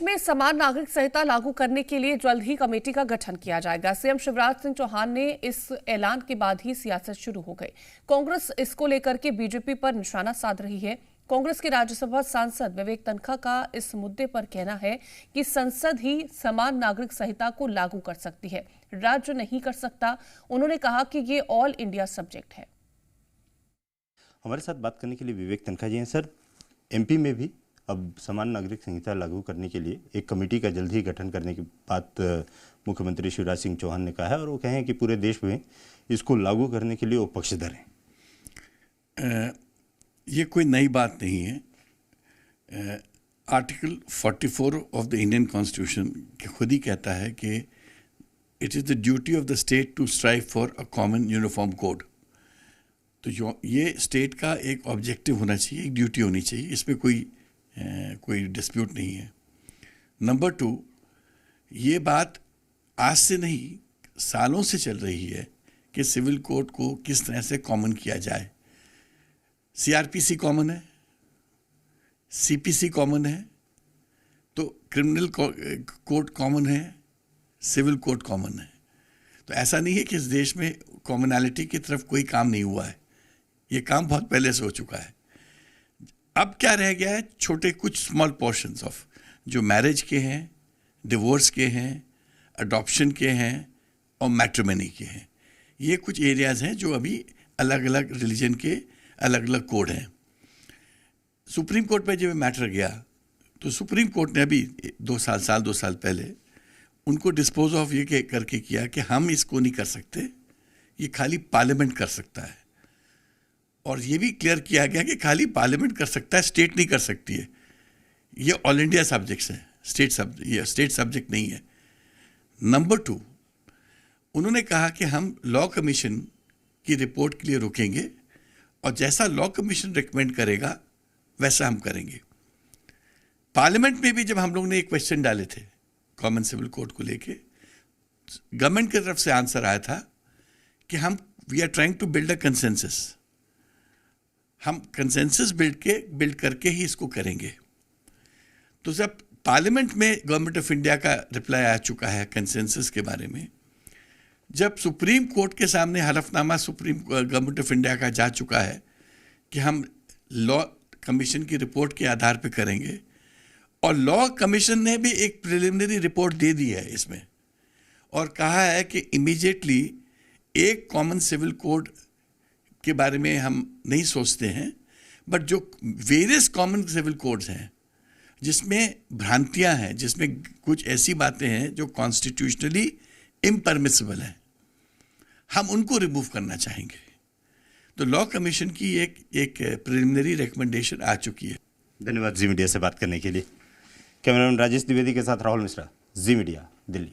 में समान नागरिक संहिता लागू करने के लिए जल्द ही कमेटी का गठन किया जाएगा। सीएम शिवराज सिंह चौहान ने इस ऐलान के बाद ही सियासत शुरू हो गई। कांग्रेस इसको लेकर के बीजेपी पर निशाना साध रही है। कांग्रेस के राज्यसभा सांसद विवेक तन्खा का इस मुद्दे पर कहना है कि संसद ही समान नागरिक संहिता को लागू कर सकती है, राज्य नहीं कर सकता। उन्होंने कहा कि ये ऑल इंडिया सब्जेक्ट है। हमारे साथ बात करने के लिए विवेक तन्खा जी हैं। सर, एमपी में भी अब समान नागरिक संहिता लागू करने के लिए एक कमेटी का जल्द ही गठन करने की बात मुख्यमंत्री शिवराज सिंह चौहान ने कहा है, और वो कहे हैं कि पूरे देश में इसको लागू करने के लिए वो पक्षधर हैं। ये कोई नई बात नहीं है। Article 44 of the Indian constitution खुद ही कहता है कि it is the duty of the state to strive for a common uniform code. तो जो ये स्टेट का एक ऑब्जेक्टिव होना चाहिए, एक ड्यूटी होनी चाहिए, इसमें कोई डिस्प्यूट नहीं है। नंबर 2, ये बात आज से नहीं सालों से चल रही है कि सिविल कोड को किस तरह से कॉमन किया जाए। सीआरपीसी कॉमन है, सीपीसी कॉमन है, तो क्रिमिनल कोड कॉमन है, सिविल कोड कॉमन है। तो ऐसा नहीं है कि इस देश में कॉमनैलिटी की तरफ कोई काम नहीं हुआ है। ये काम बहुत पहले से हो चुका है। अब क्या रह गया है? छोटे कुछ स्मॉल पोर्शंस ऑफ जो मैरिज के हैं, डिवोर्स के हैं, अडॉप्शन के हैं और मैट्रिमनी के हैं। ये कुछ एरियाज हैं जो अभी अलग अलग रिलीजन के अलग अलग कोड हैं। सुप्रीम कोर्ट पे जब मैटर गया तो सुप्रीम कोर्ट ने अभी 2 साल पहले उनको डिस्पोज ऑफ ये करके किया कि हम इसको नहीं कर सकते, ये खाली पार्लियामेंट कर सकता है। और ये भी क्लियर किया गया कि खाली पार्लियामेंट कर सकता है, स्टेट नहीं कर सकती है। ये ऑल इंडिया सब्जेक्ट्स हैं, स्टेट सब्जेक्ट नहीं है। नंबर 2, उन्होंने कहा कि हम लॉ कमीशन की रिपोर्ट के लिए रुकेंगे और जैसा लॉ कमीशन रिकमेंड करेगा वैसा हम करेंगे। पार्लियामेंट में भी जब हम लोग ने एक क्वेश्चन डाले थे कॉमन सिविल कोड को लेके, गवर्नमेंट की तरफ से आंसर आया था कि we are trying to build a consensus. हम कंसेंसस बिल्ड करके ही इसको करेंगे। तो जब पार्लियामेंट में गवर्नमेंट ऑफ इंडिया का रिप्लाई आ चुका है कंसेंसस के बारे में, जब सुप्रीम कोर्ट के सामने हलफनामा गवर्नमेंट ऑफ इंडिया का जा चुका है कि हम लॉ कमीशन की रिपोर्ट के आधार पर करेंगे, और लॉ कमीशन ने भी एक प्रिलिमिनरी रिपोर्ट दे दी है इसमें, और कहा है कि इमीडिएटली एक कॉमन सिविल कोड के बारे में हम नहीं सोचते हैं, बट जो वेरियस कॉमन सिविल कोड्स हैं जिसमें भ्रांतियां हैं, जिसमें कुछ ऐसी बातें हैं जो कॉन्स्टिट्यूशनली इम्परमिसिबल हैं, हम उनको रिमूव करना चाहेंगे। तो लॉ कमीशन की एक प्रिलिमिनरी रिकमेंडेशन आ चुकी है। धन्यवाद जी मीडिया से बात करने के लिए। कैमरामैन राजेश द्विवेदी के साथ राहुल मिश्रा, जी मीडिया, दिल्ली।